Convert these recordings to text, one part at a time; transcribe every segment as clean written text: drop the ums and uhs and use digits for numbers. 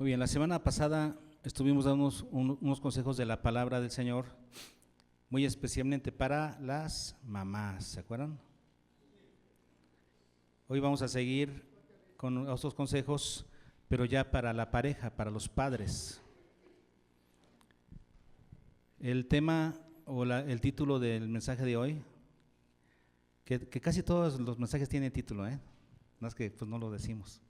Muy bien, la semana pasada estuvimos dando unos consejos de la palabra del Señor, muy especialmente para las mamás, ¿se acuerdan? Hoy vamos a seguir con estos consejos, pero ya para la pareja, para los padres. El tema o el título del mensaje de hoy, que casi todos los mensajes tienen título, más que pues no lo decimos,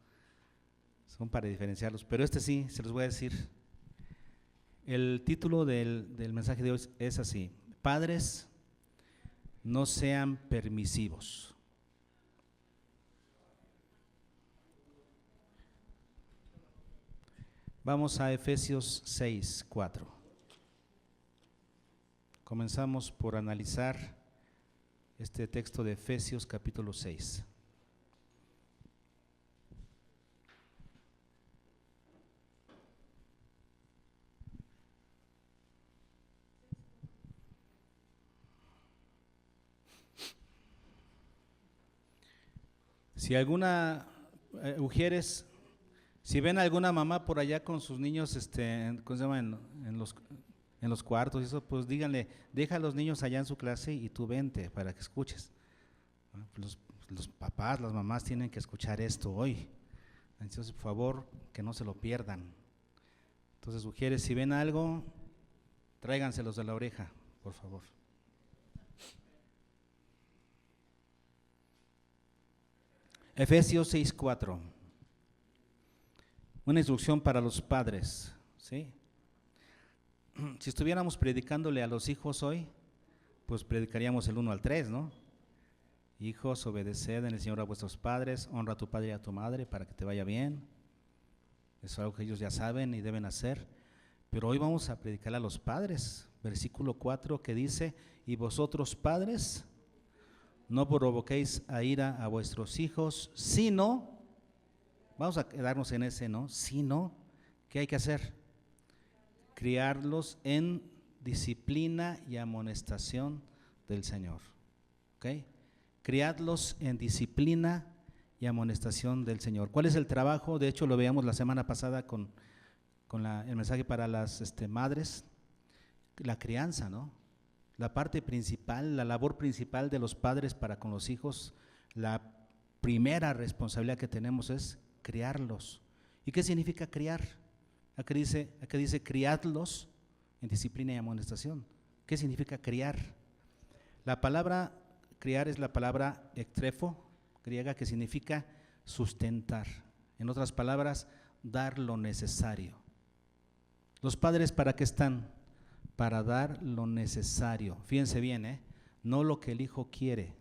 son para diferenciarlos, pero este sí, se los voy a decir. El título del mensaje de hoy es así: padres, no sean permisivos. Vamos a Efesios 6:4. Comenzamos por analizar este texto de Efesios capítulo 6. Si alguna, mujeres, si ven a alguna mamá por allá con sus niños, ¿cómo se llama? En los cuartos y eso, pues díganle, deja a los niños allá en su clase y tú vente para que escuches. Los papás, las mamás tienen que escuchar esto hoy. Entonces, por favor, que no se lo pierdan. Entonces, mujeres, si ven algo, tráiganselos de la oreja, por favor. Efesios 6:4. Una instrucción para los padres, ¿sí? Si estuviéramos predicándole a los hijos hoy, pues predicaríamos el 1 al 3, ¿no? Hijos, obedeced en el Señor a vuestros padres, honra a tu padre y a tu madre para que te vaya bien. Eso es algo que ellos ya saben y deben hacer. Pero hoy vamos a predicar a los padres. Versículo 4 que dice: y vosotros padres, no provoquéis a ira a vuestros hijos, sino, vamos a quedarnos en ese, ¿no? Sino, ¿qué hay que hacer? Criarlos en disciplina y amonestación del Señor. ¿Ok? Criadlos en disciplina y amonestación del Señor. ¿Cuál es el trabajo? De hecho, lo veíamos la semana pasada con el mensaje para las madres. La crianza, ¿no? La parte principal, la labor principal de los padres para con los hijos, la primera responsabilidad que tenemos es criarlos. ¿Y qué significa criar? Aquí dice criadlos en disciplina y amonestación. ¿Qué significa criar? La palabra criar es la palabra ektrefo, griega, que significa sustentar. En otras palabras, dar lo necesario. ¿Los padres para qué están? Para dar lo necesario. Fíjense bien, no lo que el hijo quiere,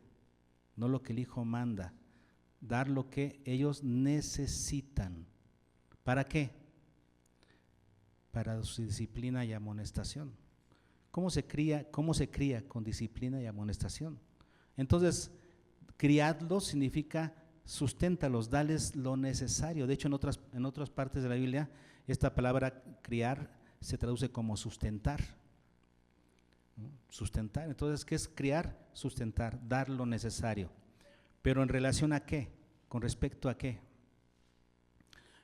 no lo que el hijo manda, dar lo que ellos necesitan. ¿Para qué? Para su disciplina y amonestación. ¿Cómo se cría con disciplina y amonestación? Entonces, criadlos significa susténtalos, dales lo necesario. De hecho, en otras partes de la Biblia, esta palabra criar se traduce como sustentar. Sustentar. Entonces, ¿qué es criar? Sustentar, dar lo necesario. Pero ¿en relación a qué? ¿Con respecto a qué?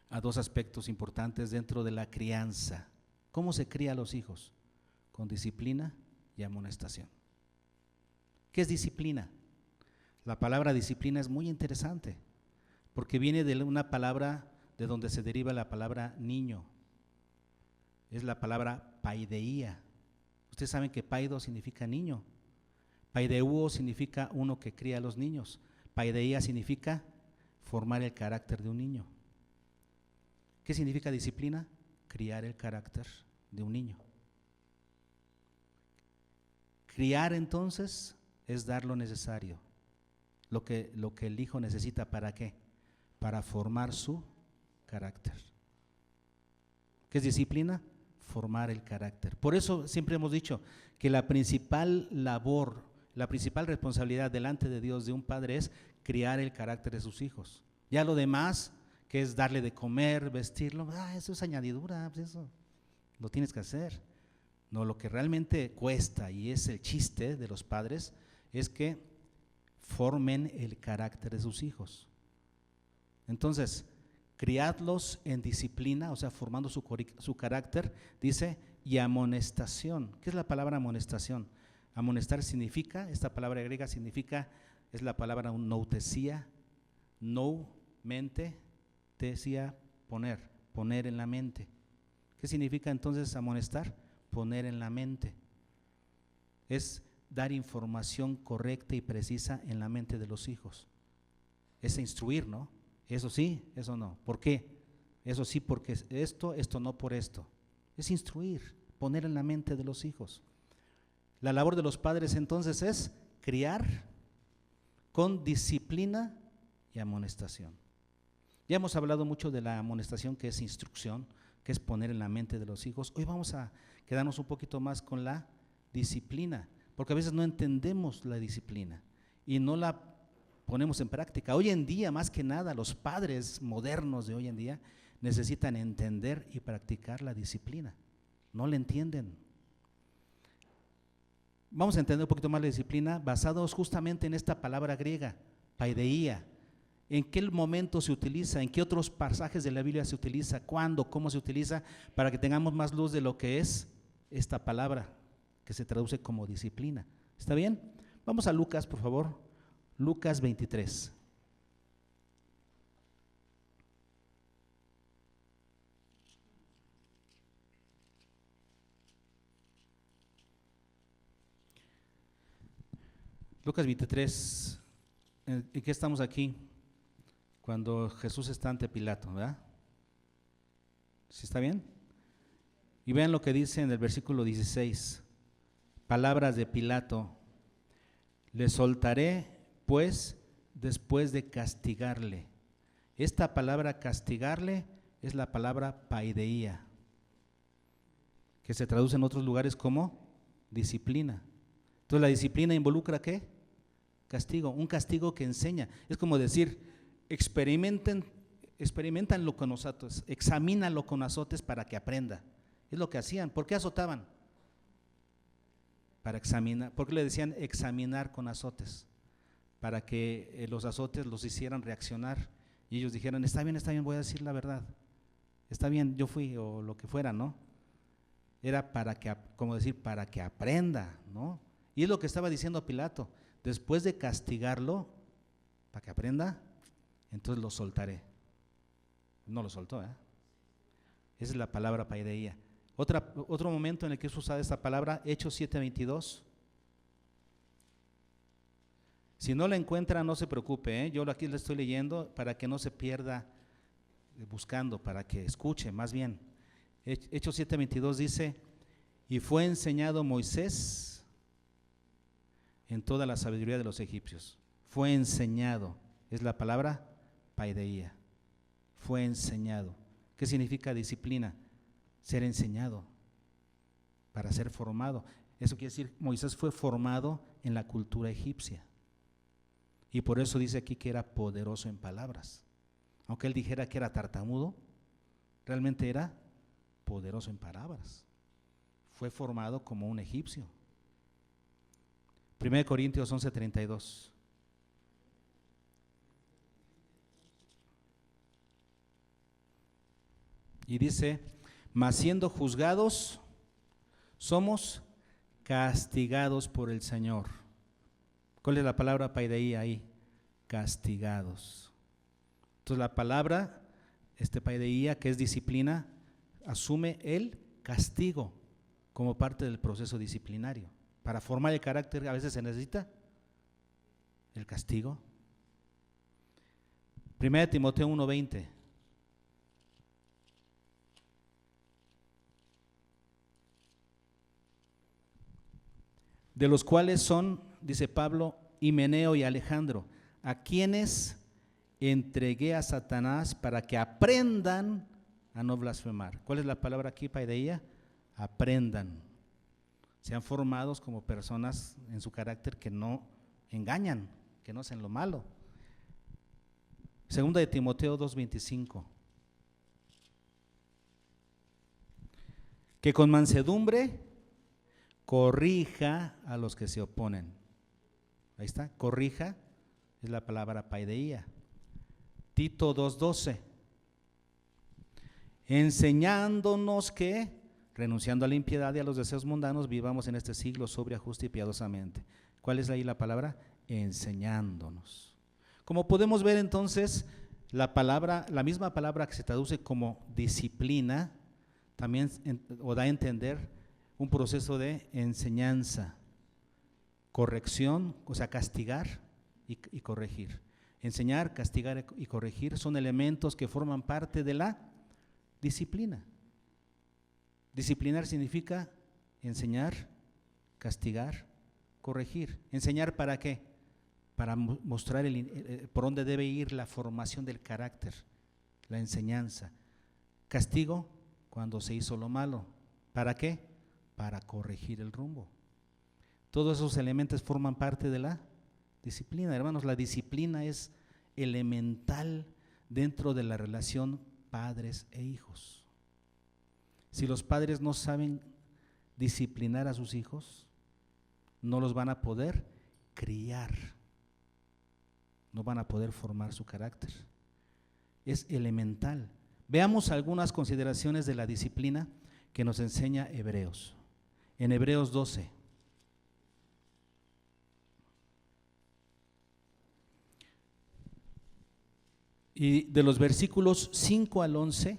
A dos aspectos importantes dentro de la crianza. ¿Cómo se cría a los hijos? Con disciplina y amonestación. ¿Qué es disciplina? La palabra disciplina es muy interesante, porque viene de una palabra de donde se deriva la palabra niño. Es la palabra paideía. Ustedes saben que paido significa niño. Paideuo significa uno que cría a los niños. Paideía significa formar el carácter de un niño. ¿Qué significa disciplina? Criar el carácter de un niño. Criar entonces es dar lo necesario, lo que el hijo necesita. ¿Para qué? Para formar su carácter. ¿Qué es disciplina? Formar el carácter. Por eso siempre hemos dicho que la principal labor, la principal responsabilidad delante de Dios de un padre es criar el carácter de sus hijos. Ya lo demás, que es darle de comer, vestirlo, eso es añadidura, pues eso lo tienes que hacer. No, lo que realmente cuesta, y es el chiste de los padres, es que formen el carácter de sus hijos. Entonces, criadlos en disciplina, o sea, formando su carácter, dice, y amonestación. ¿Qué es la palabra amonestación? Amonestar significa, esta palabra griega significa, es la palabra noutesía, mente, tesía, poner en la mente. ¿Qué significa entonces amonestar? Poner en la mente. Es dar información correcta y precisa en la mente de los hijos. Es instruir, ¿no? Eso sí, eso no. ¿Por qué? Eso sí, porque esto no por esto. Es instruir, poner en la mente de los hijos. La labor de los padres entonces es criar con disciplina y amonestación. Ya hemos hablado mucho de la amonestación, que es instrucción, que es poner en la mente de los hijos. Hoy vamos a quedarnos un poquito más con la disciplina, porque a veces no entendemos la disciplina y no la ponemos en práctica. Hoy en día, más que nada, los padres modernos de hoy en día necesitan entender y practicar la disciplina. No la entienden. Vamos a entender un poquito más la disciplina basados justamente en esta palabra griega, paideía. ¿En qué momento se utiliza? ¿En qué otros pasajes de la Biblia se utiliza? ¿Cuándo? ¿Cómo se utiliza? Para que tengamos más luz de lo que es esta palabra, que se traduce como disciplina. ¿Está bien? Vamos a Lucas, por favor. Lucas 23. Lucas 23. ¿En qué estamos aquí? Cuando Jesús está ante Pilato, ¿verdad? ¿Sí está bien? Y vean lo que dice en el versículo 16. Palabras de Pilato. Le soltaré, pues, después de castigarle. Esta palabra castigarle es la palabra paideía, que se traduce en otros lugares como disciplina. Entonces la disciplina involucra ¿qué? Castigo, un castigo que enseña. Es como decir, experimentanlo con azotes, examínalo con azotes para que aprenda. Es lo que hacían. ¿Por qué azotaban? Para examinar. ¿Por qué le decían examinar con azotes? Para que los azotes los hicieran reaccionar y ellos dijeran, está bien, voy a decir la verdad, está bien, yo fui, o lo que fuera, ¿no? Era para que, como decir, para que aprenda, ¿no? Y es lo que estaba diciendo Pilato, después de castigarlo, para que aprenda, entonces lo soltaré. No lo soltó, ¿eh? Esa es la palabra paideía. Otro momento en el que es usada esta palabra, Hechos 7:22. Si no la encuentra, no se preocupe, ¿eh? Yo aquí la estoy leyendo para que no se pierda buscando, para que escuche más bien. Hechos 7:22 dice, y fue enseñado Moisés en toda la sabiduría de los egipcios. Fue enseñado, es la palabra paideía. Fue enseñado. ¿Qué significa disciplina? Ser enseñado, para ser formado. Eso quiere decir, Moisés fue formado en la cultura egipcia. Y por eso dice aquí que era poderoso en palabras. Aunque él dijera que era tartamudo, realmente era poderoso en palabras. Fue formado como un egipcio. 1 Corintios 11:32. Y dice, mas siendo juzgados, somos castigados por el Señor. ¿Cuál es la palabra paideía ahí? Castigados. Entonces la palabra, paideía, que es disciplina, asume el castigo como parte del proceso disciplinario. Para formar el carácter a veces se necesita el castigo. 1 Timoteo 1:20. De los cuales son, dice Pablo, Himeneo y Alejandro, a quienes entregué a Satanás para que aprendan a no blasfemar. ¿Cuál es la palabra aquí, paideía? Aprendan. Sean formados como personas en su carácter que no engañan, que no hacen lo malo. Segunda de Timoteo 2:25. Que con mansedumbre corrija a los que se oponen. Ahí está, corrija, es la palabra paideía. Tito 2:12. enseñándonos que, renunciando a la impiedad y a los deseos mundanos, vivamos en este siglo sobria, justa y piadosamente. ¿Cuál es ahí la palabra? Enseñándonos. Como podemos ver entonces, la misma palabra que se traduce como disciplina, también o da a entender un proceso de enseñanza, corrección, o sea, castigar y corregir. Enseñar, castigar y corregir son elementos que forman parte de la disciplina. Disciplinar significa enseñar, castigar, corregir. ¿Enseñar para qué? Para mostrar por dónde debe ir la formación del carácter, la enseñanza. Castigo cuando se hizo lo malo. ¿Para qué? Para corregir el rumbo. Todos esos elementos forman parte de la disciplina. Hermanos, la disciplina es elemental dentro de la relación padres e hijos. Si los padres no saben disciplinar a sus hijos, no los van a poder criar, no van a poder formar su carácter. Es elemental. Veamos algunas consideraciones de la disciplina que nos enseña Hebreos. En Hebreos 12. Y de los versículos 5 al 11,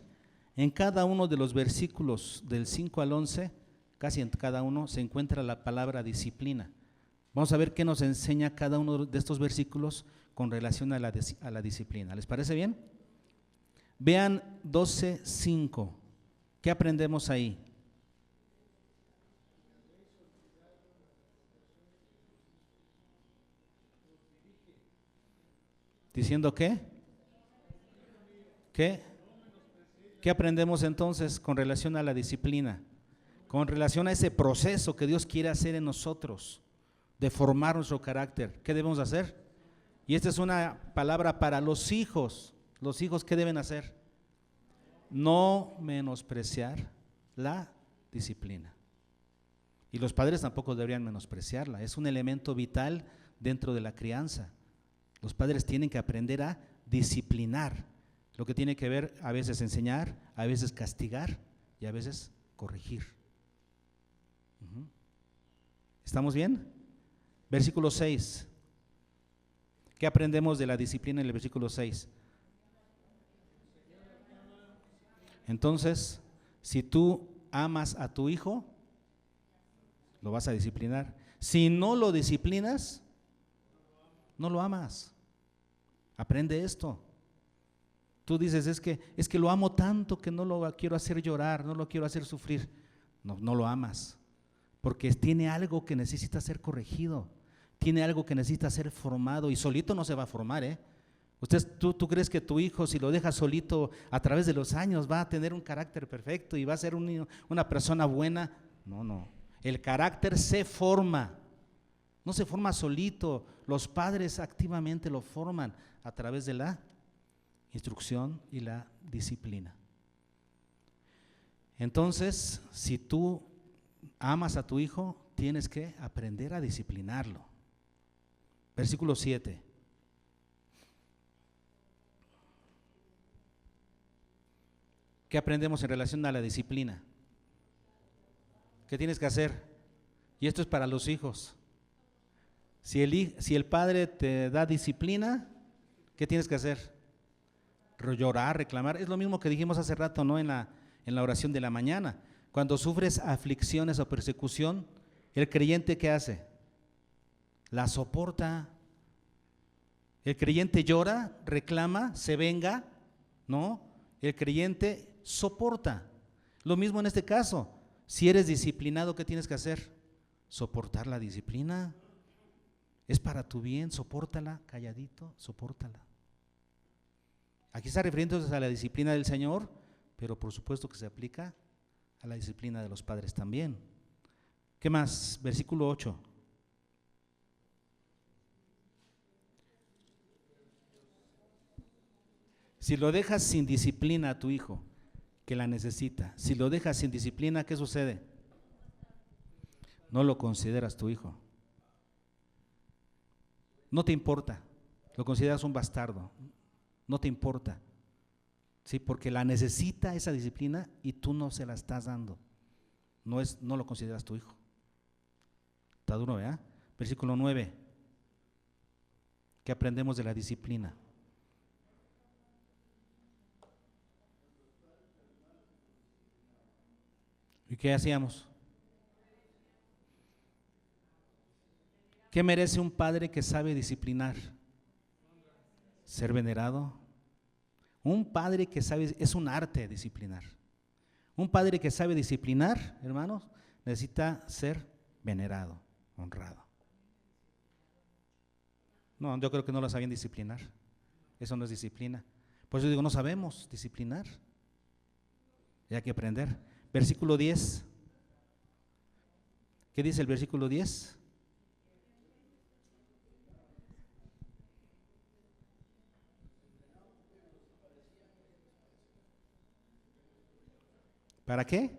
en cada uno de los versículos del 5 al 11, casi en cada uno se encuentra la palabra disciplina. Vamos a ver qué nos enseña cada uno de estos versículos con relación a la disciplina. ¿Les parece bien? Vean 12:5. ¿Qué aprendemos ahí? ¿Diciendo qué? ¿Qué aprendemos entonces con relación a la disciplina? Con relación a ese proceso que Dios quiere hacer en nosotros, de formar nuestro carácter. ¿Qué debemos hacer? Y esta es una palabra para los hijos. ¿Los hijos qué deben hacer? No menospreciar la disciplina. Y los padres tampoco deberían menospreciarla. Es un elemento vital dentro de la crianza. Los padres tienen que aprender a disciplinar, lo que tiene que ver a veces enseñar, a veces castigar y a veces corregir. ¿Estamos bien? Versículo 6. ¿Qué aprendemos de la disciplina en el versículo 6? Entonces, si tú amas a tu hijo, lo vas a disciplinar. Si no lo disciplinas, no lo amas. Aprende esto. Tú dices, es que lo amo tanto que no lo quiero hacer llorar, no lo quiero hacer sufrir. No lo amas, porque tiene algo que necesita ser corregido, tiene algo que necesita ser formado y solito no se va a formar, ¿eh? ¿Tú crees que tu hijo, si lo dejas solito a través de los años, va a tener un carácter perfecto y va a ser una persona buena? No. El carácter se forma, no se forma solito. Los padres activamente lo forman a través de la instrucción y la disciplina. Entonces, si tú amas a tu hijo, tienes que aprender a disciplinarlo. Versículo 7. ¿Qué aprendemos en relación a la disciplina? ¿Qué tienes que hacer? Y esto es para los hijos. Si el padre te da disciplina, ¿qué tienes que hacer? Llorar, reclamar. Es lo mismo que dijimos hace rato, ¿no? En la oración de la mañana. Cuando sufres aflicciones o persecución, ¿el creyente qué hace? La soporta. El creyente llora, reclama, se venga, ¿no? El creyente soporta. Lo mismo en este caso. Si eres disciplinado, ¿qué tienes que hacer? Soportar la disciplina. Es para tu bien, sopórtala, calladito, sopórtala. Aquí está refiriéndose a la disciplina del Señor, pero por supuesto que se aplica a la disciplina de los padres también. ¿Qué más? Versículo 8. Si lo dejas sin disciplina a tu hijo, que la necesita, si lo dejas sin disciplina, ¿qué sucede? No lo consideras tu hijo. No te importa, lo consideras un bastardo, no te importa. ¿sí? Porque la necesita esa disciplina y tú no se la estás dando. No lo consideras tu hijo. Está duro, ¿verdad? Versículo 9. ¿Qué aprendemos de la disciplina? ¿Y qué hacíamos? ¿Qué merece un padre que sabe disciplinar? Ser venerado. Un padre que sabe, es un arte disciplinar. Un padre que sabe disciplinar, hermanos, necesita ser venerado, honrado. No, yo creo que no lo sabían disciplinar. Eso no es disciplina. Por eso digo, no sabemos disciplinar. Y hay que aprender. Versículo 10. ¿Qué dice el versículo 10? ¿Para qué?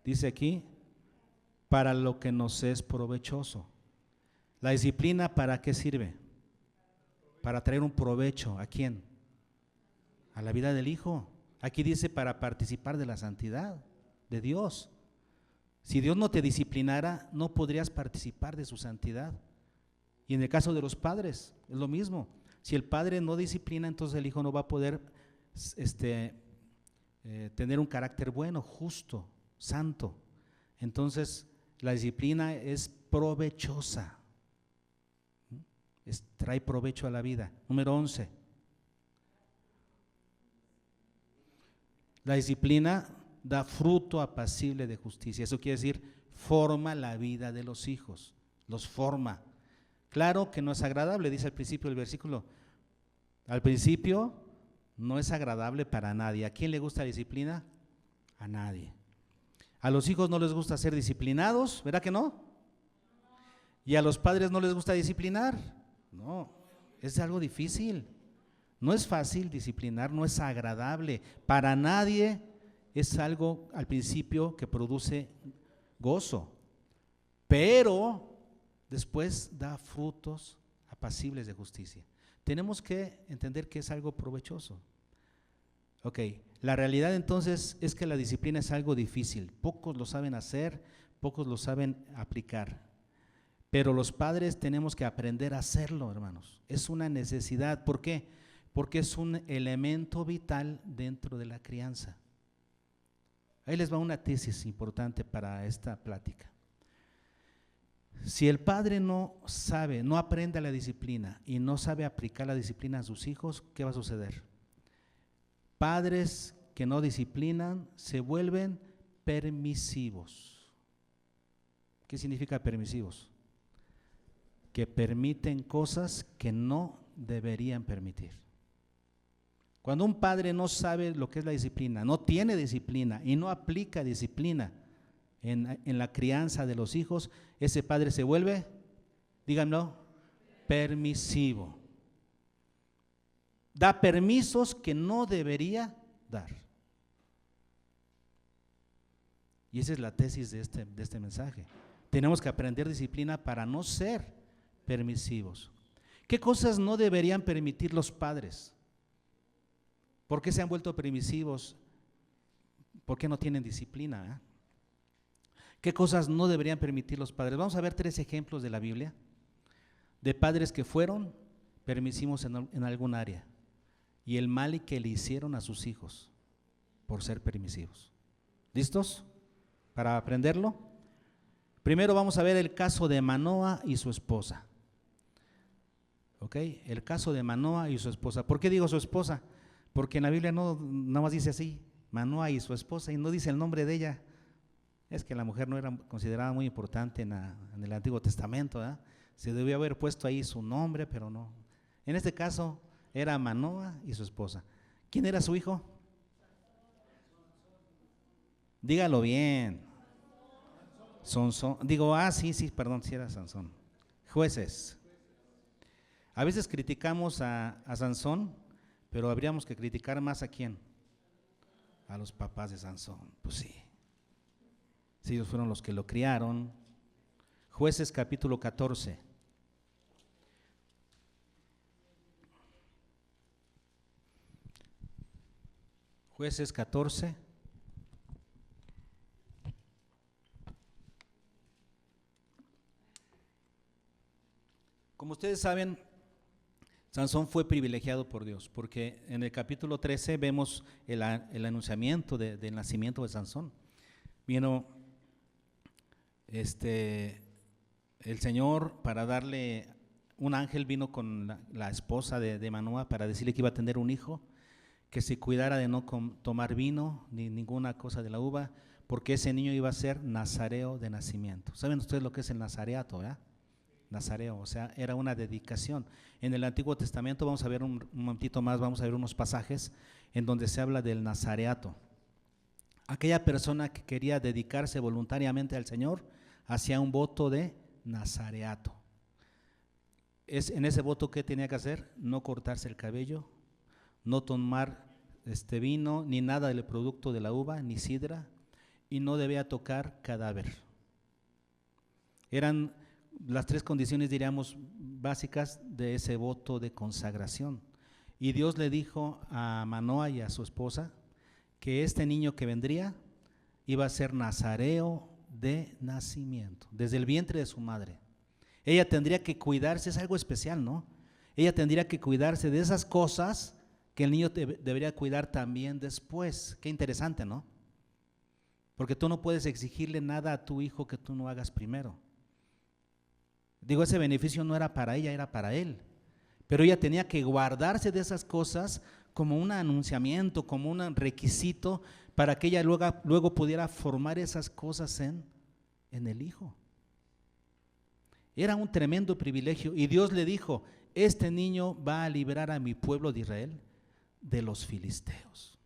Dice aquí, para lo que nos es provechoso. ¿La disciplina para qué sirve? Para traer un provecho. ¿A quién? A la vida del hijo. Aquí dice para participar de la santidad de Dios. Si Dios no te disciplinara, no podrías participar de su santidad. Y en el caso de los padres, es lo mismo. Si el padre no disciplina, entonces el hijo no va a poder tener un carácter bueno, justo, santo. Entonces, la disciplina es provechosa. Trae provecho a la vida. Número 11. La disciplina da fruto apacible de justicia. Eso quiere decir, forma la vida de los hijos, los forma. Claro que no es agradable, dice al principio del versículo. Al principio no es agradable para nadie. ¿A quién le gusta la disciplina? A nadie. A los hijos no les gusta ser disciplinados, ¿verdad que no? ¿Y a los padres no les gusta disciplinar? No, es algo difícil. No es fácil disciplinar, no es agradable. Para nadie es algo al principio que produce gozo, pero después da frutos apacibles de justicia. Tenemos que entender que es algo provechoso. Ok, la realidad entonces es que la disciplina es algo difícil. Pocos lo saben hacer, pocos lo saben aplicar. Pero los padres tenemos que aprender a hacerlo, hermanos. Es una necesidad. ¿Por qué? Porque es un elemento vital dentro de la crianza. Ahí les va una tesis importante para esta plática. Si el padre no sabe, no aprende la disciplina y no sabe aplicar la disciplina a sus hijos, ¿qué va a suceder? Padres que no disciplinan se vuelven permisivos. ¿Qué significa permisivos? Que permiten cosas que no deberían permitir. Cuando un padre no sabe lo que es la disciplina, no tiene disciplina y no aplica disciplina en la crianza de los hijos, ese padre se vuelve, díganlo, permisivo. Da permisos que no debería dar. Y esa es la tesis de este mensaje. Tenemos que aprender disciplina para no ser permisivos. ¿Qué cosas no deberían permitir los padres? ¿Por qué se han vuelto permisivos? ¿Por qué no tienen disciplina? ¿Qué cosas no deberían permitir los padres? Vamos a ver 3 ejemplos de la Biblia de padres que fueron permisivos en algún área y el mal que le hicieron a sus hijos por ser permisivos. ¿Listos para aprenderlo? Primero vamos a ver el caso de Manoa y su esposa. ¿Ok? El caso de Manoa y su esposa. ¿Por qué digo su esposa? Porque en la Biblia no nada más dice así, Manoa y su esposa, y no dice el nombre de ella. Es que la mujer no era considerada muy importante en el Antiguo Testamento, ¿verdad? Se debió haber puesto ahí su nombre, pero no. En este caso era Manoa y su esposa. ¿Quién era su hijo? Dígalo bien. Sansón. Digo, sí, perdón, sí era Sansón. Jueces. A veces criticamos a Sansón, pero habríamos que criticar más ¿a quién? A los papás de Sansón. Pues sí. Si ellos fueron los que lo criaron. Jueces capítulo 14. Jueces 14. Como ustedes saben, Sansón fue privilegiado por Dios, porque en el capítulo 13 vemos el anunciamiento del nacimiento de Sansón. Vino el Señor para darle, un ángel vino con la esposa de Manoa para decirle que iba a tener un hijo, que se cuidara de no tomar vino ni ninguna cosa de la uva, porque ese niño iba a ser nazareo de nacimiento. ¿Saben ustedes lo que es el nazareato, verdad? Nazareo, o sea, era una dedicación. En el Antiguo Testamento vamos a ver un momentito más, vamos a ver unos pasajes en donde se habla del nazareato. Aquella persona que quería dedicarse voluntariamente al Señor hacía un voto de nazareato. En ese voto, ¿qué tenía que hacer? No cortarse el cabello, no tomar vino, ni nada del producto de la uva, ni sidra, y no debía tocar cadáver. Eran las tres condiciones, diríamos, básicas de ese voto de consagración. Y Dios le dijo a Manoa y a su esposa que este niño que vendría iba a ser nazareo de nacimiento, desde el vientre de su madre. Ella tendría que cuidarse, es algo especial, ¿no? Ella tendría que cuidarse de esas cosas que el niño debería cuidar también después. Qué interesante, ¿no? Porque tú no puedes exigirle nada a tu hijo que tú no hagas primero. Digo, ese beneficio no era para ella, era para él. Pero ella tenía que guardarse de esas cosas como un anunciamiento, como un requisito para que ella luego pudiera formar esas cosas en el hijo. Era un tremendo privilegio y Dios le dijo, este niño va a liberar a mi pueblo de Israel de los filisteos.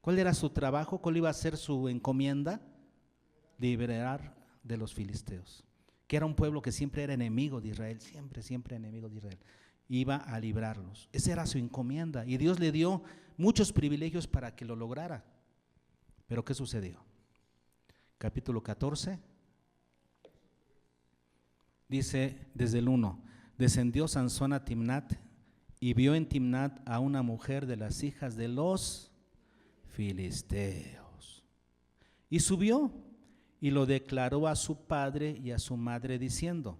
¿Cuál era su trabajo? ¿Cuál iba a ser su encomienda? Liberar de los filisteos, que era un pueblo que siempre era enemigo de Israel, siempre enemigo de Israel. Iba a librarlos. Esa era su encomienda y Dios le dio muchos privilegios para que lo lograra. Pero ¿qué sucedió? Capítulo 14 dice desde el 1, descendió Sansón a Timnat y vio en Timnat a una mujer de las hijas de los filisteos. Y subió y lo declaró a su padre y a su madre diciendo,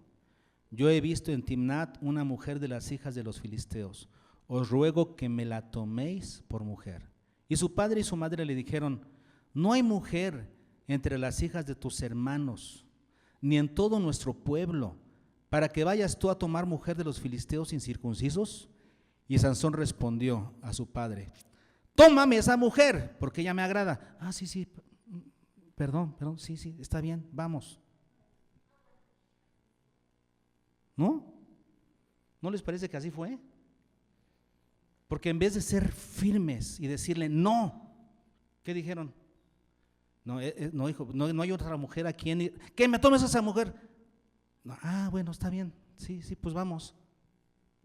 yo he visto en Timnat una mujer de las hijas de los filisteos, os ruego que me la toméis por mujer. Y su padre y su madre le dijeron, no hay mujer entre las hijas de tus hermanos, ni en todo nuestro pueblo, para que vayas tú a tomar mujer de los filisteos incircuncisos. Y Sansón respondió a su padre, tómame esa mujer, porque ella me agrada. Sí, perdón, sí, está bien, vamos. ¿No? ¿No les parece que así fue? Porque en vez de ser firmes y decirle no, ¿qué dijeron? No, hijo, no hay otra mujer a quien ir. ¿Qué me tomes a esa mujer? No, bueno, está bien, sí, pues vamos.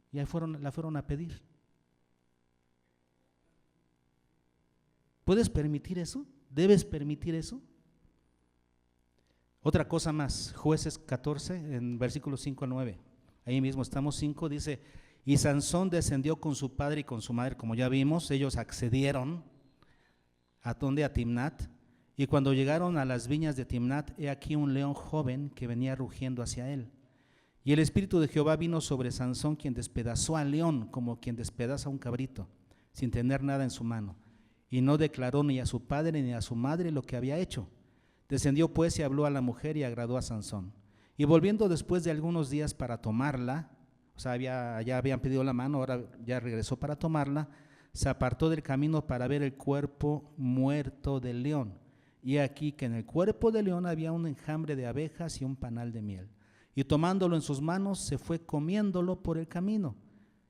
Y ahí la fueron a pedir. ¿Puedes permitir eso? ¿Debes permitir eso? Otra cosa más, Jueces 14, en versículos 5 a 9. Ahí mismo estamos 5, dice, y Sansón descendió con su padre y con su madre, como ya vimos, ellos accedieron a Timnat, y cuando llegaron a las viñas de Timnat, he aquí un león joven que venía rugiendo hacia él. Y el espíritu de Jehová vino sobre Sansón, quien despedazó al león como quien despedaza un cabrito, sin tener nada en su mano, y no declaró ni a su padre ni a su madre lo que había hecho. Descendió pues y habló a la mujer y agradó a Sansón. Y volviendo después de algunos días para tomarla, o sea, ya habían pedido la mano, ahora ya regresó para tomarla, se apartó del camino para ver el cuerpo muerto del león. Y aquí que en el cuerpo del león había un enjambre de abejas y un panal de miel. Y tomándolo en sus manos, se fue comiéndolo por el camino.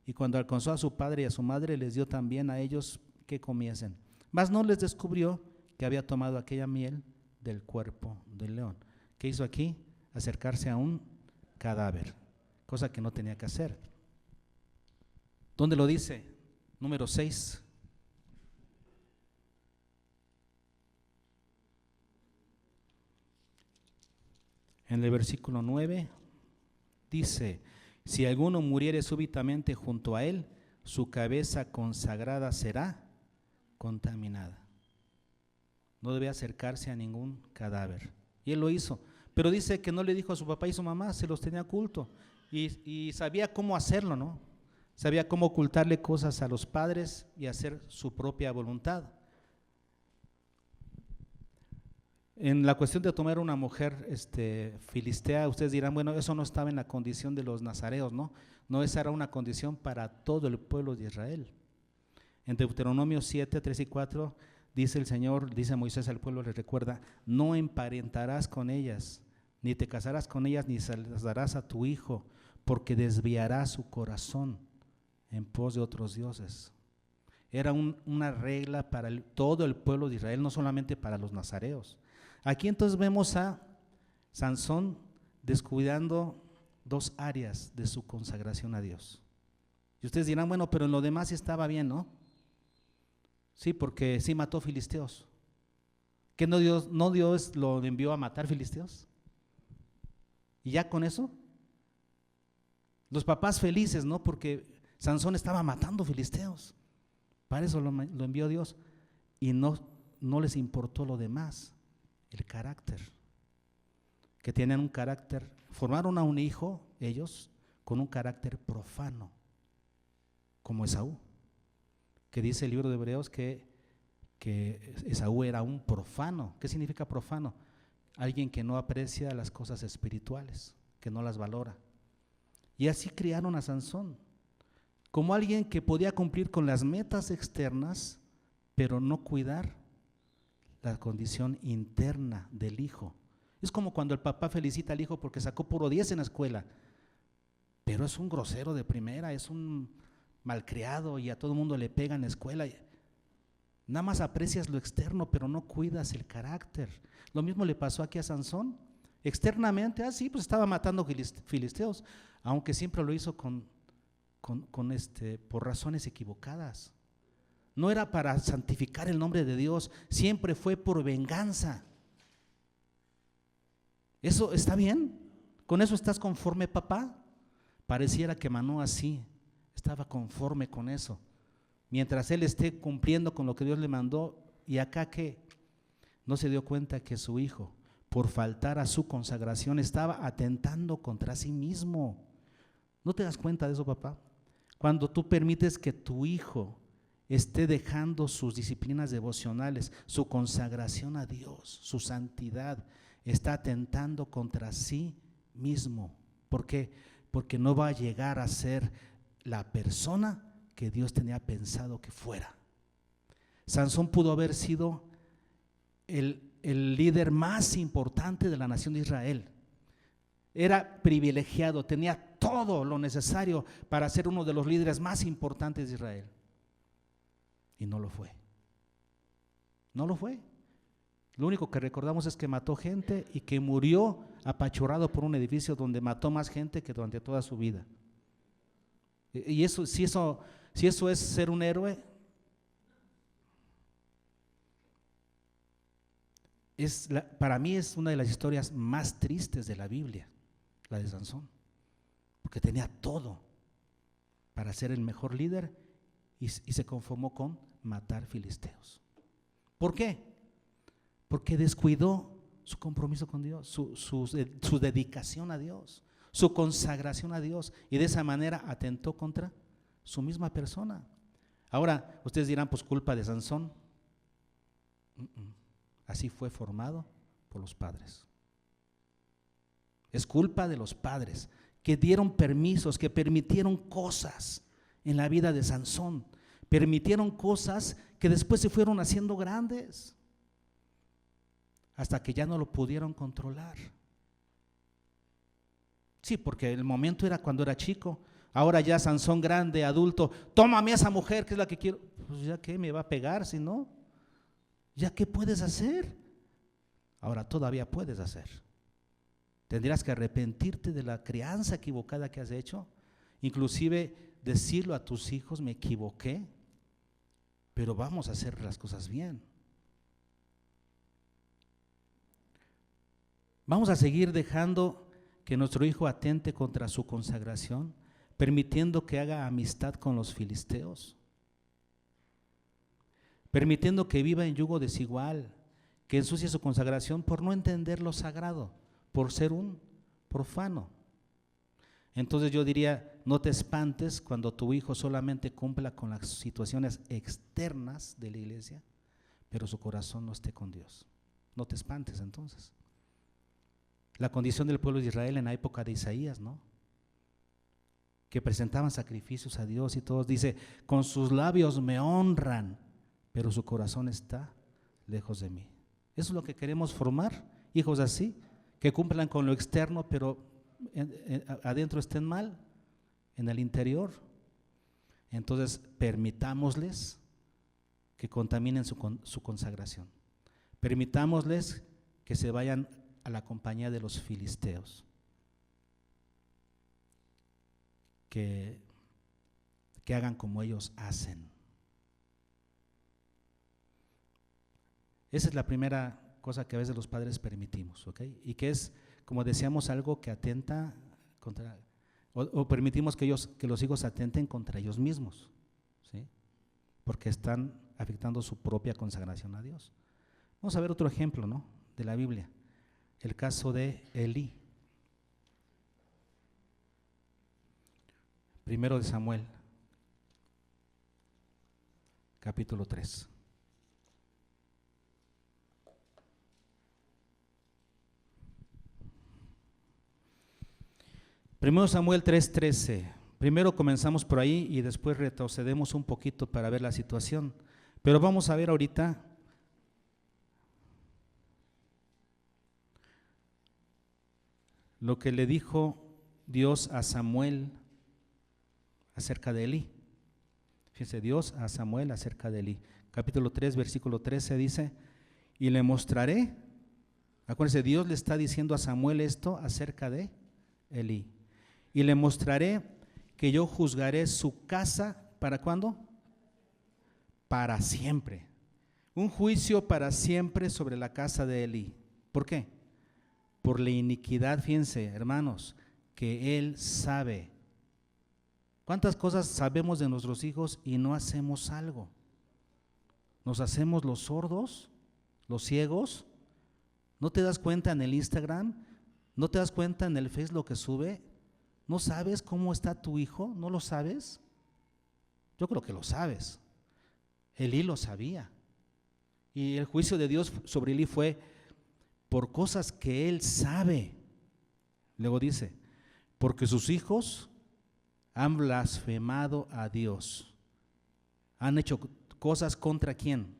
Y cuando alcanzó a su padre y a su madre, les dio también a ellos que comiesen. Mas no les descubrió que había tomado aquella miel del cuerpo del león. ¿Qué hizo aquí? Acercarse a un cadáver, cosa que no tenía que hacer. ¿Dónde lo dice? Número 6. En el versículo 9 dice, si alguno muriere súbitamente junto a él, su cabeza consagrada será contaminada. No debía acercarse a ningún cadáver. Y él lo hizo. Pero dice que no le dijo a su papá y su mamá, se los tenía oculto. Y sabía cómo hacerlo, ¿no? Sabía cómo ocultarle cosas a los padres y hacer su propia voluntad. En la cuestión de tomar una mujer filistea, ustedes dirán, bueno, eso no estaba en la condición de los nazareos, ¿no? No, esa era una condición para todo el pueblo de Israel. En Deuteronomio 7, 3 y 4 dice el Señor, dice Moisés al pueblo, le recuerda, no emparentarás con ellas, ni te casarás con ellas, ni se las darás a tu hijo, porque desviarás su corazón en pos de otros dioses. Era una regla para todo el pueblo de Israel, no solamente para los nazareos. Aquí entonces vemos a Sansón descuidando dos áreas de su consagración a Dios. Y ustedes dirán, bueno, pero en lo demás estaba bien, ¿no? Sí, porque sí mató filisteos. ¿Qué no Dios lo envió a matar filisteos? ¿Y ya con eso? Los papás felices, ¿no? Porque Sansón estaba matando filisteos. Para eso lo envió Dios. Y no les importó lo demás, el carácter. Que tenían un carácter, formaron a un hijo, ellos, con un carácter profano, como Esaú. Que dice el libro de Hebreos que Esaú era un profano. ¿Qué significa profano? Alguien que no aprecia las cosas espirituales, que no las valora. Y así criaron a Sansón, como alguien que podía cumplir con las metas externas, pero no cuidar la condición interna del hijo. Es como cuando el papá felicita al hijo porque sacó puro 10 en la escuela, pero es un grosero de primera, es un malcriado y a todo el mundo le pega en la escuela. Nada más aprecias lo externo, pero no cuidas el carácter. Lo mismo le pasó aquí a Sansón. Externamente, sí, pues estaba matando filisteos, aunque siempre lo hizo por razones equivocadas. No era para santificar el nombre de Dios, siempre fue por venganza. ¿Eso está bien? ¿Con eso estás conforme, papá? Pareciera que Manoa sí estaba conforme con eso. Mientras él esté cumpliendo con lo que Dios le mandó, y acá que no se dio cuenta que su hijo, por faltar a su consagración, estaba atentando contra sí mismo. ¿No te das cuenta de eso, papá? Cuando tú permites que tu hijo esté dejando sus disciplinas devocionales, su consagración a Dios, su santidad, está atentando contra sí mismo. ¿Por qué? Porque no va a llegar a ser la persona que Dios tenía pensado que fuera. Sansón pudo haber sido el líder más importante de la nación de Israel. Era privilegiado, tenía todo lo necesario para ser uno de los líderes más importantes de Israel. Y no lo fue. No lo fue. Lo único que recordamos es que mató gente y que murió apachurrado por un edificio donde mató más gente que durante toda su vida. Y eso, si eso es ser un héroe, para mí es una de las historias más tristes de la Biblia, la de Sansón, porque tenía todo para ser el mejor líder y se conformó con matar filisteos. ¿Por qué? Porque descuidó su compromiso con Dios, su dedicación a Dios, su consagración a Dios, y de esa manera atentó contra su misma persona. Ahora, ustedes dirán, pues culpa de Sansón. Así fue formado por los padres. Es culpa de los padres que dieron permisos, que permitieron cosas en la vida de Sansón, permitieron cosas que después se fueron haciendo grandes, hasta que ya no lo pudieron controlar. Sí, porque el momento era cuando era chico. Ahora ya Sansón grande, adulto, tómame a esa mujer que es la que quiero. Pues ya que me va a pegar, si no, ya qué puedes hacer. Ahora todavía puedes hacer. Tendrías que arrepentirte de la crianza equivocada que has hecho, inclusive decirlo a tus hijos, me equivoqué, pero vamos a hacer las cosas bien. Vamos a seguir dejando que nuestro hijo atente contra su consagración, permitiendo que haga amistad con los filisteos. permitiendo que viva en yugo desigual, que ensucie su consagración por no entender lo sagrado, por ser un profano. Entonces yo diría, no te espantes cuando tu hijo solamente cumpla con las situaciones externas de la iglesia, pero su corazón no esté con Dios. No te espantes entonces. La condición del pueblo de Israel en la época de Isaías, ¿no? Que presentaban sacrificios a Dios y todos, dice, con sus labios me honran, pero su corazón está lejos de mí. Eso es lo que queremos formar, hijos así, que cumplan con lo externo, pero adentro estén mal, en el interior. Entonces permitámosles que contaminen su consagración. Permitámosles que se vayan a la compañía de los filisteos, que hagan como ellos hacen. Esa es la primera cosa que a veces los padres permitimos, ¿ok? Y que es, como decíamos, algo que atenta contra, o permitimos que los hijos atenten contra ellos mismos, ¿sí? Porque están afectando su propia consagración a Dios. Vamos a ver otro ejemplo, ¿no?, de la Biblia, el caso de Elí. Primero de Samuel, capítulo 3. Primero Samuel 3:13. Primero comenzamos por ahí y después retrocedemos un poquito para ver la situación. Pero vamos a ver ahorita lo que le dijo Dios a Samuel acerca de Elí. Fíjense, Dios a Samuel acerca de Elí. Capítulo 3, versículo 13 dice, y le mostraré, acuérdense, Dios le está diciendo a Samuel esto acerca de Elí. Y le mostraré que yo juzgaré su casa, ¿para cuándo? Para siempre. Un juicio para siempre sobre la casa de Elí. ¿Por qué? Por la iniquidad, fíjense, hermanos, que él sabe. ¿Cuántas cosas sabemos de nuestros hijos y no hacemos algo? Nos hacemos los sordos, los ciegos. ¿No te das cuenta en el Instagram? ¿No te das cuenta en el Face lo que sube? ¿No sabes cómo está tu hijo? ¿No lo sabes? Yo creo que lo sabes. Elí lo sabía. Y el juicio de Dios sobre Elí fue por cosas que él sabe. Luego dice, porque sus hijos han blasfemado a Dios. Han hecho cosas contra ¿quién?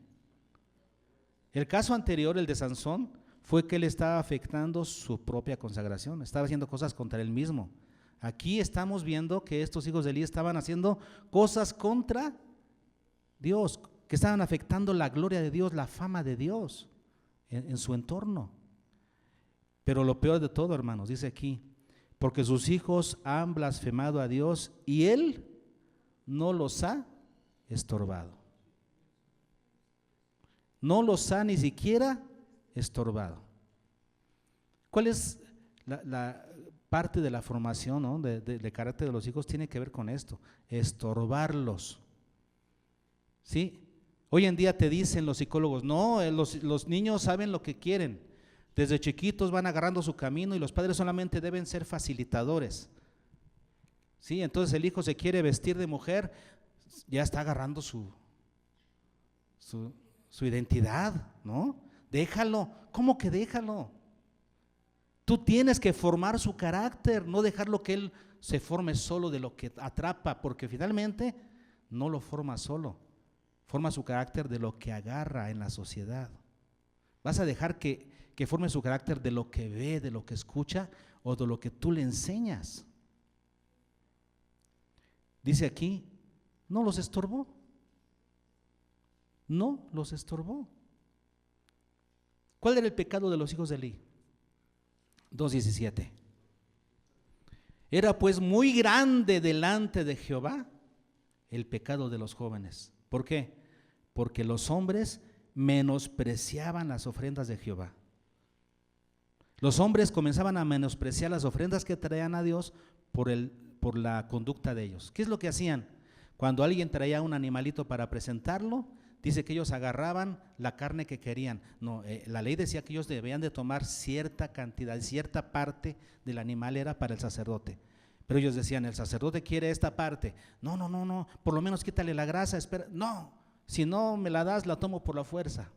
El caso anterior, el de Sansón, fue que él estaba afectando su propia consagración. Estaba haciendo cosas contra él mismo. Aquí estamos viendo que estos hijos de Elí estaban haciendo cosas contra Dios, que estaban afectando la gloria de Dios, la fama de Dios en su entorno. Pero lo peor de todo, hermanos, dice aquí, porque sus hijos han blasfemado a Dios y Él no los ha estorbado. No los ha ni siquiera estorbado. ¿Cuál es la parte de la formación, ¿no?, de carácter de los hijos? Tiene que ver con esto, estorbarlos. ¿Sí? Hoy en día te dicen los psicólogos, no, los niños saben lo que quieren. Desde chiquitos van agarrando su camino y los padres solamente deben ser facilitadores. ¿Sí? Entonces el hijo se quiere vestir de mujer, ya está agarrando su identidad, ¿no? Déjalo. ¿Cómo que déjalo? Tú tienes que formar su carácter, no dejarlo que él se forme solo de lo que atrapa, porque finalmente no lo forma solo, forma su carácter de lo que agarra en la sociedad. ¿Vas a dejar que forme su carácter de lo que ve, de lo que escucha o de lo que tú le enseñas? Dice aquí, no los estorbó. No los estorbó. ¿Cuál era el pecado de los hijos de Elí? 2:17. Era pues muy grande delante de Jehová el pecado de los jóvenes. ¿Por qué? Porque los hombres menospreciaban las ofrendas de Jehová. Los hombres comenzaban a menospreciar las ofrendas que traían a Dios por la conducta de ellos. ¿Qué es lo que hacían? Cuando alguien traía un animalito para presentarlo, dice que ellos agarraban la carne que querían. No, la ley decía que ellos debían de tomar cierta cantidad, cierta parte del animal era para el sacerdote. Pero ellos decían, el sacerdote quiere esta parte. No, por lo menos quítale la grasa, espera. No, si no me la das, la tomo por la fuerza.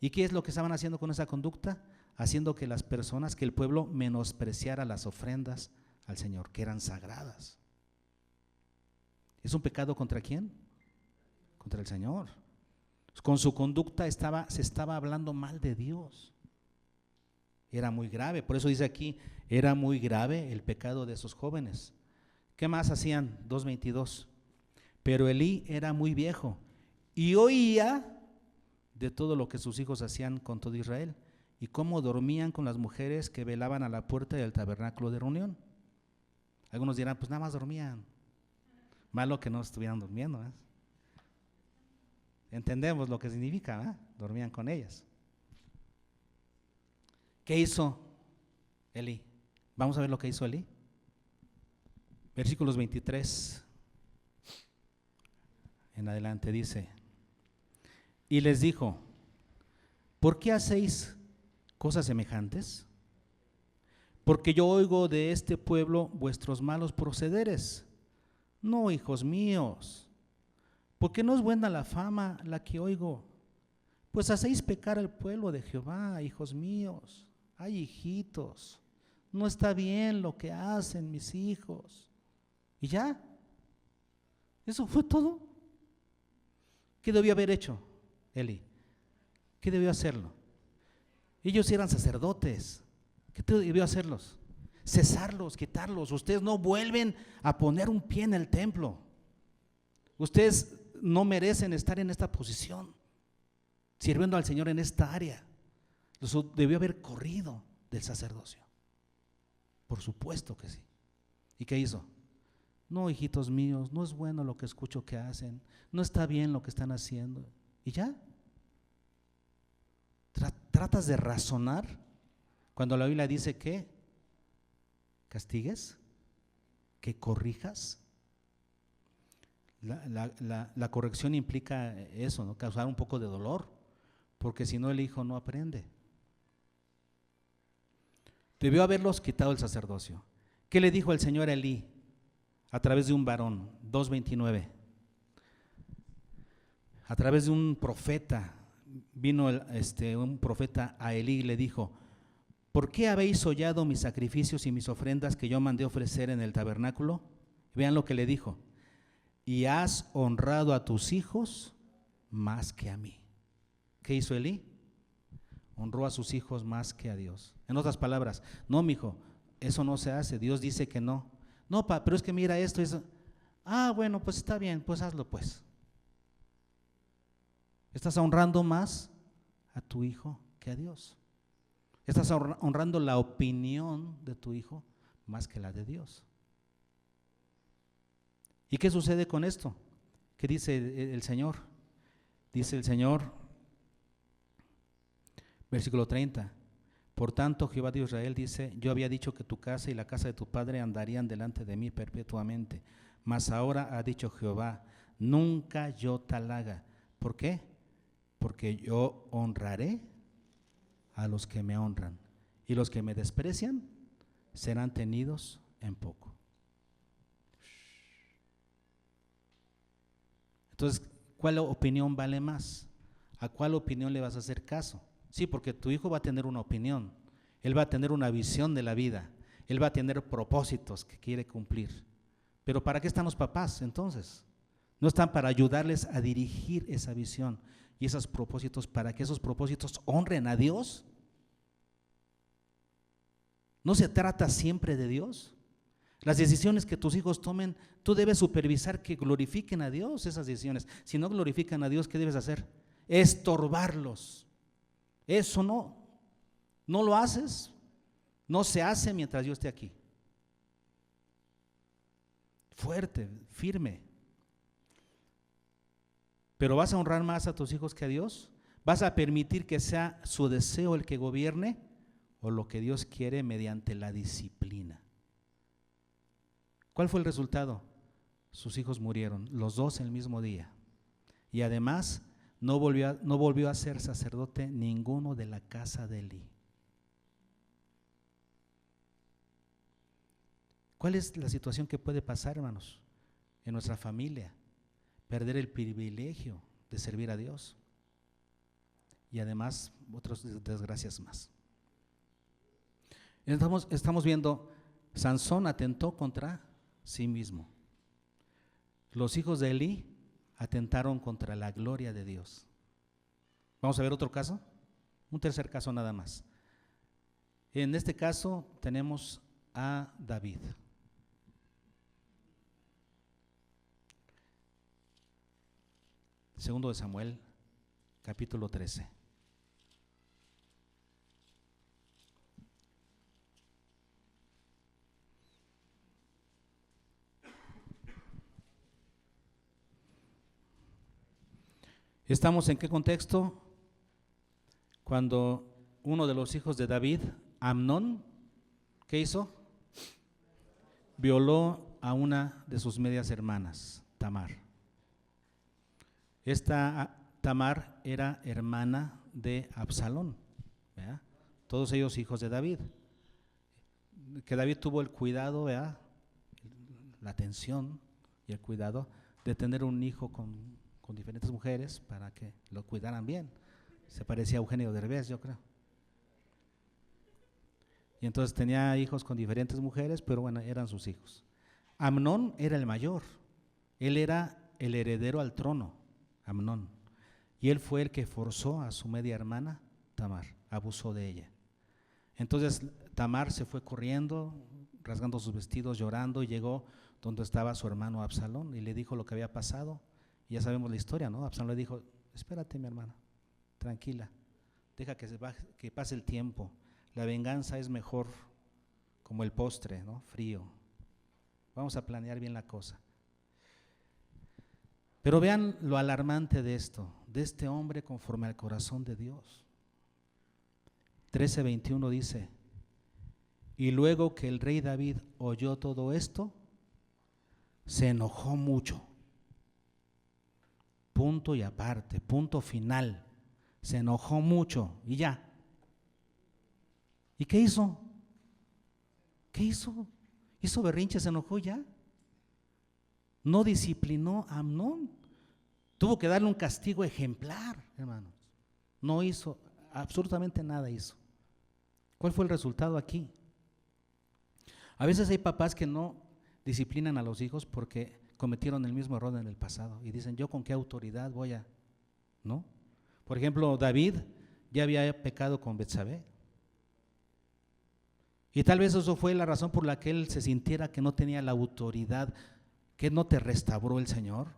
¿Y qué es lo que estaban haciendo con esa conducta? Haciendo que las personas, que el pueblo menospreciara las ofrendas al Señor, que eran sagradas. ¿Es un pecado contra quién? Contra el Señor. Con su conducta se estaba hablando mal de Dios. Era muy grave, por eso dice aquí, era muy grave el pecado de esos jóvenes. ¿Qué más hacían? 2:22. Pero Elí era muy viejo y oía de todo lo que sus hijos hacían con todo Israel y cómo dormían con las mujeres que velaban a la puerta del tabernáculo de reunión. Algunos dirán, pues nada más dormían. Malo que no estuvieran durmiendo, ¿eh? Entendemos lo que significa, ¿eh? Dormían con ellas. ¿Qué hizo Elí? Vamos a ver lo que hizo Elí. Versículos 23 en adelante dice: y les dijo, ¿por qué hacéis cosas semejantes? Porque yo oigo de este pueblo vuestros malos procederes. No, hijos míos, porque no es buena la fama la que oigo, pues hacéis pecar al pueblo de Jehová, hijos míos. Ay, hijitos, no está bien lo que hacen mis hijos. Y ya, eso fue todo. ¿Qué debió haber hecho Elí? ¿Qué debió hacerlo? Ellos eran sacerdotes. ¿Qué debió hacerlos? Cesarlos, quitarlos. Ustedes no vuelven a poner un pie en el templo. Ustedes no merecen estar en esta posición, sirviendo al Señor en esta área. Los debió haber corrido del sacerdocio. Por supuesto que sí. ¿Y qué hizo? No, hijitos míos, no es bueno lo que escucho que hacen, no está bien lo que están haciendo. ¿Y ya? ¿Tratas de razonar cuando la Biblia dice que castigues, que corrijas? La corrección implica eso, ¿no? Causar un poco de dolor, porque si no el hijo no aprende. Debió haberlos quitado el sacerdocio. ¿Qué le dijo el Señor a Elí a través de un varón? 2:29. A través de un profeta vino un profeta a Elí y le dijo: ¿por qué habéis hollado mis sacrificios y mis ofrendas que yo mandé ofrecer en el tabernáculo? Vean lo que le dijo: y has honrado a tus hijos más que a mí. ¿Qué hizo Elí? Honró a sus hijos más que a Dios. En otras palabras, no, mijo, eso no se hace, Dios dice que no. No, pero es que mira esto, eso. Bueno, pues está bien, pues hazlo pues. Estás honrando más a tu hijo que a Dios. Estás honrando la opinión de tu hijo más que la de Dios. ¿Y qué sucede con esto? ¿Qué dice el Señor? Dice el Señor, versículo 30: por tanto Jehová de Israel dice, yo había dicho que tu casa y la casa de tu padre andarían delante de mí perpetuamente, mas ahora ha dicho Jehová, nunca yo tal haga. ¿Por qué? Porque yo honraré a los que me honran, y los que me desprecian serán tenidos en poco. Entonces, ¿cuál opinión vale más? ¿A cuál opinión le vas a hacer caso? Sí, porque tu hijo va a tener una opinión, él va a tener una visión de la vida, él va a tener propósitos que quiere cumplir. Pero ¿para qué están los papás entonces? No están para ayudarles a dirigir esa visión y esos propósitos, para que esos propósitos honren a Dios. ¿No se trata siempre de Dios? Las decisiones que tus hijos tomen, tú debes supervisar que glorifiquen a Dios esas decisiones. Si no glorifican a Dios, ¿qué debes hacer? Estorbarlos. Eso no lo haces, no se hace mientras yo esté aquí. Fuerte, firme. ¿Pero vas a honrar más a tus hijos que a Dios? ¿Vas a permitir que sea su deseo el que gobierne o lo que Dios quiere mediante la disciplina? ¿Cuál fue el resultado? Sus hijos murieron, los dos el mismo día. Y además no volvió a ser sacerdote ninguno de la casa de Elí. ¿Cuál es la situación que puede pasar, hermanos, en nuestra familia? Perder el privilegio de servir a Dios y además otras desgracias más. Estamos viendo, Sansón atentó contra sí mismo. Los hijos de Elí atentaron contra la gloria de Dios. Vamos a ver otro caso, un tercer caso nada más. En este caso tenemos a David. Segundo de Samuel, capítulo 13. ¿Estamos en qué contexto? Cuando uno de los hijos de David, Amnón, ¿qué hizo? Violó a una de sus medias hermanas, Tamar. Esta Tamar era hermana de Absalón, ¿verdad? Todos ellos hijos de David. Que David tuvo el cuidado, ¿verdad? La atención y el cuidado de tener un hijo con diferentes mujeres para que lo cuidaran bien. Se parecía a Eugenio Derbez, yo creo. Y entonces tenía hijos con diferentes mujeres, pero bueno, eran sus hijos. Amnón era el mayor, él era el heredero al trono, Amnón. Y él fue el que forzó a su media hermana, Tamar, abusó de ella. Entonces Tamar se fue corriendo, rasgando sus vestidos, llorando, y llegó donde estaba su hermano Absalón y le dijo lo que había pasado. Ya sabemos la historia, ¿no? Absalón le dijo, espérate, mi hermana, tranquila, deja que pase el tiempo. La venganza es mejor como el postre, ¿no? Frío. Vamos a planear bien la cosa. Pero vean lo alarmante de esto, de este hombre conforme al corazón de Dios. 13:21 dice, y luego que el rey David oyó todo esto, se enojó mucho. Punto y aparte, punto final. Se enojó mucho y ya. ¿Y qué hizo? ¿Qué hizo? Hizo berrinche, se enojó ya. No disciplinó a Amnón. Tuvo que darle un castigo ejemplar, hermanos. No hizo, absolutamente nada hizo. ¿Cuál fue el resultado aquí? A veces hay papás que no disciplinan a los hijos porque cometieron el mismo error en el pasado y dicen, ¿yo con qué autoridad voy a...? ¿No? Por ejemplo, David ya había pecado con Betsabé. Y tal vez eso fue la razón por la que él se sintiera que no tenía la autoridad. ¿Que no te restauró el Señor?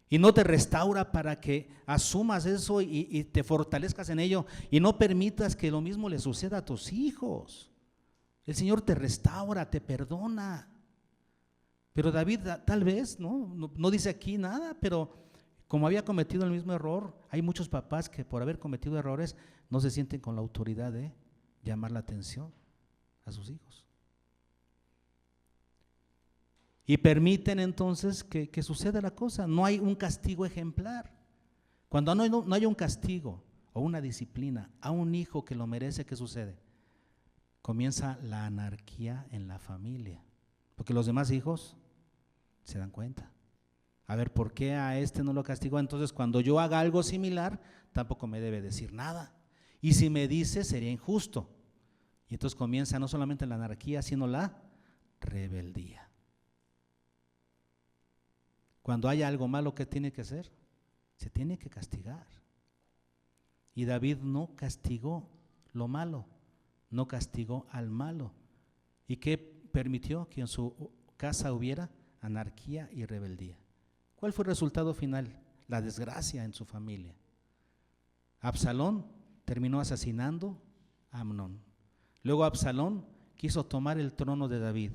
Y no te restaura para que asumas eso y te fortalezcas en ello y no permitas que lo mismo le suceda a tus hijos. El Señor te restaura, te perdona. Pero David tal vez, no dice aquí nada, pero como había cometido el mismo error, hay muchos papás que por haber cometido errores no se sienten con la autoridad de llamar la atención a sus hijos. Y permiten entonces que suceda la cosa. No hay un castigo ejemplar. Cuando no hay un castigo o una disciplina a un hijo que lo merece, ¿qué sucede? Comienza la anarquía en la familia, porque los demás hijos se dan cuenta. A ver, ¿por qué a este no lo castigó? Entonces cuando yo haga algo similar, tampoco me debe decir nada. Y si me dice, sería injusto. Y entonces comienza no solamente la anarquía, sino la rebeldía. Cuando haya algo malo, ¿qué tiene que hacer? Se tiene que castigar. Y David no castigó lo malo, no castigó al malo. ¿Y qué permitió? Que en su casa hubiera anarquía y rebeldía. ¿Cuál fue el resultado final? La desgracia en su familia. Absalón terminó asesinando a Amnón. Luego Absalón quiso tomar el trono de David.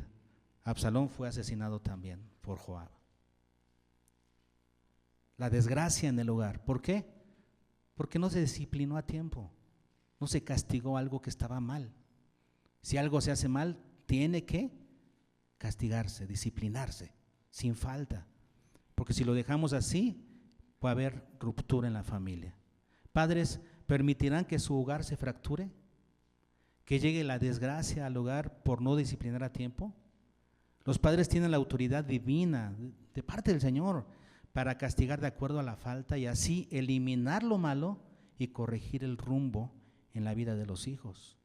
Absalón fue asesinado también por Joab. La desgracia en el hogar. ¿Por qué? Porque no se disciplinó a tiempo. No se castigó algo que estaba mal. Si algo se hace mal, tiene que castigarse, disciplinarse, sin falta. Porque si lo dejamos así, puede haber ruptura en la familia. Padres, ¿permitirán que su hogar se fracture? ¿Que llegue la desgracia al hogar por no disciplinar a tiempo? Los padres tienen la autoridad divina de parte del Señor para castigar de acuerdo a la falta y así eliminar lo malo y corregir el rumbo en la vida de los hijos.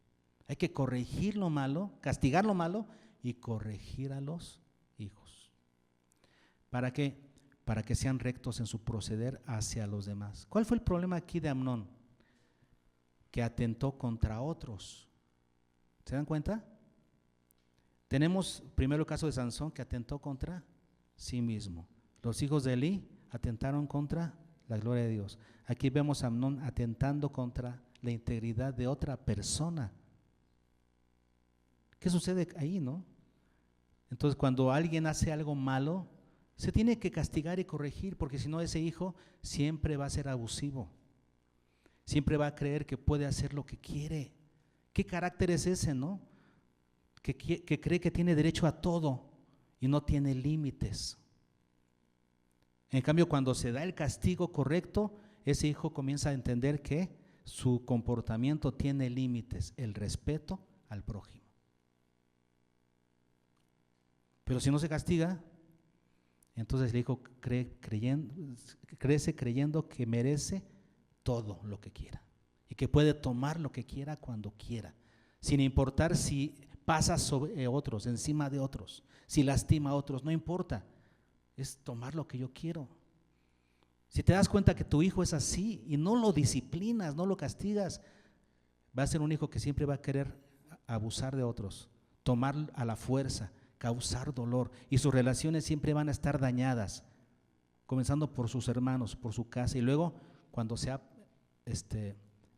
Hay que corregir lo malo, castigar lo malo y corregir a los hijos. ¿Para qué? Para que sean rectos en su proceder hacia los demás. ¿Cuál fue el problema aquí de Amnón? Que atentó contra otros. ¿Se dan cuenta? Tenemos primero el caso de Sansón, que atentó contra sí mismo. Los hijos de Elí atentaron contra la gloria de Dios. Aquí vemos a Amnón atentando contra la integridad de otra persona. ¿Qué sucede ahí, no? Entonces, cuando alguien hace algo malo, se tiene que castigar y corregir, porque si no, ese hijo siempre va a ser abusivo. Siempre va a creer que puede hacer lo que quiere. ¿Qué carácter es ese, no? Que cree que tiene derecho a todo y no tiene límites. En cambio, cuando se da el castigo correcto, ese hijo comienza a entender que su comportamiento tiene límites, el respeto al prójimo. Pero si no se castiga, entonces el hijo crece creyendo que merece todo lo que quiera y que puede tomar lo que quiera cuando quiera, sin importar si pasa sobre otros, encima de otros, si lastima a otros, no importa, es tomar lo que yo quiero. Si te das cuenta que tu hijo es así y no lo disciplinas, no lo castigas, va a ser un hijo que siempre va a querer abusar de otros, tomar a la fuerza, causar dolor, y sus relaciones siempre van a estar dañadas, comenzando por sus hermanos, por su casa, y luego cuando sea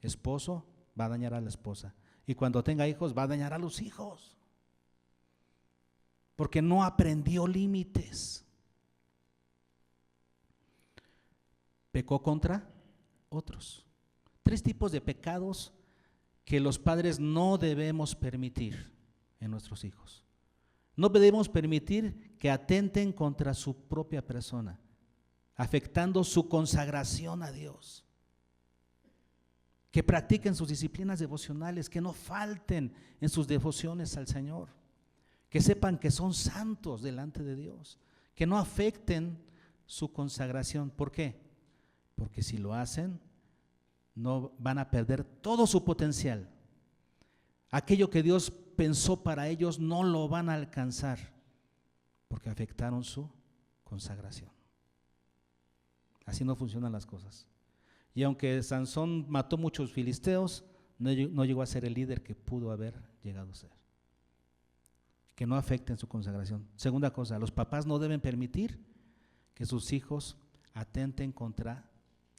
esposo va a dañar a la esposa, y cuando tenga hijos va a dañar a los hijos, porque no aprendió límites. Pecó contra otros. 3 tipos de pecados que los padres no debemos permitir en nuestros hijos. No debemos permitir que atenten contra su propia persona, afectando su consagración a Dios. Que practiquen sus disciplinas devocionales, que no falten en sus devociones al Señor, que sepan que son santos delante de Dios, que no afecten su consagración. ¿Por qué? Porque si lo hacen, no van a perder todo su potencial. Aquello que Dios pensó para ellos no lo van a alcanzar, porque afectaron su consagración. Así no funcionan las cosas. Y aunque Sansón mató muchos filisteos, no llegó a ser el líder que pudo haber llegado a ser. Que no afecten su consagración. Segunda cosa, los papás no deben permitir que sus hijos atenten contra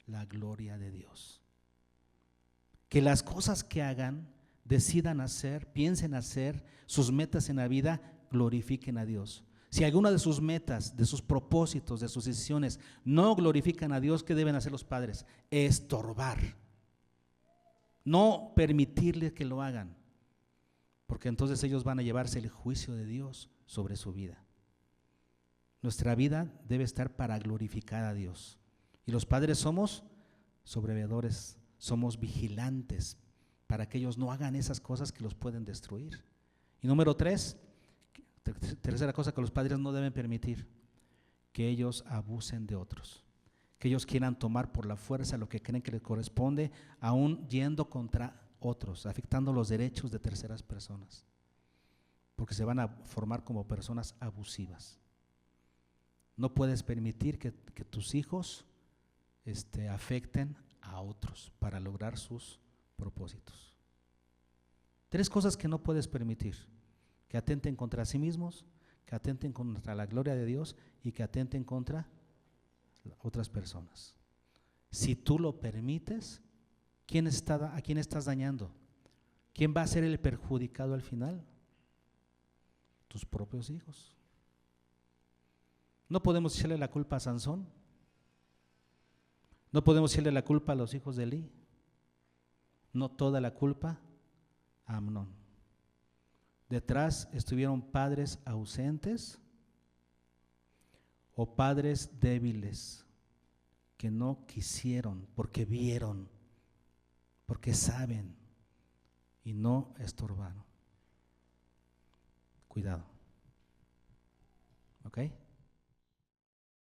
la gloria de Dios. Que las cosas que hagan, decidan hacer, piensen hacer, sus metas en la vida, glorifiquen a Dios. Si alguna de sus metas, de sus propósitos, de sus decisiones no glorifican a Dios, ¿qué deben hacer los padres? Estorbar. No permitirles que lo hagan, porque entonces ellos van a llevarse el juicio de Dios sobre su vida. Nuestra vida debe estar para glorificar a Dios. Y los padres somos sobreveedores, somos vigilantes para que ellos no hagan esas cosas que los pueden destruir. Y número 3, tercera cosa que los padres no deben permitir, que ellos abusen de otros, que ellos quieran tomar por la fuerza lo que creen que les corresponde, aún yendo contra otros, afectando los derechos de terceras personas, porque se van a formar como personas abusivas. No puedes permitir que tus hijos afecten a otros para lograr sus propósitos. 3 cosas que no puedes permitir: que atenten contra sí mismos, que atenten contra la gloria de Dios y que atenten contra otras personas. Si tú lo permites, ¿a quién estás dañando? ¿Quién va a ser el perjudicado al final? Tus propios hijos. No podemos echarle la culpa a Sansón. No podemos echarle la culpa a los hijos de Elí. No toda la culpa a Amnón. Detrás estuvieron padres ausentes o padres débiles que no quisieron, porque vieron, porque saben y no estorbaron. Cuidado. ¿Ok?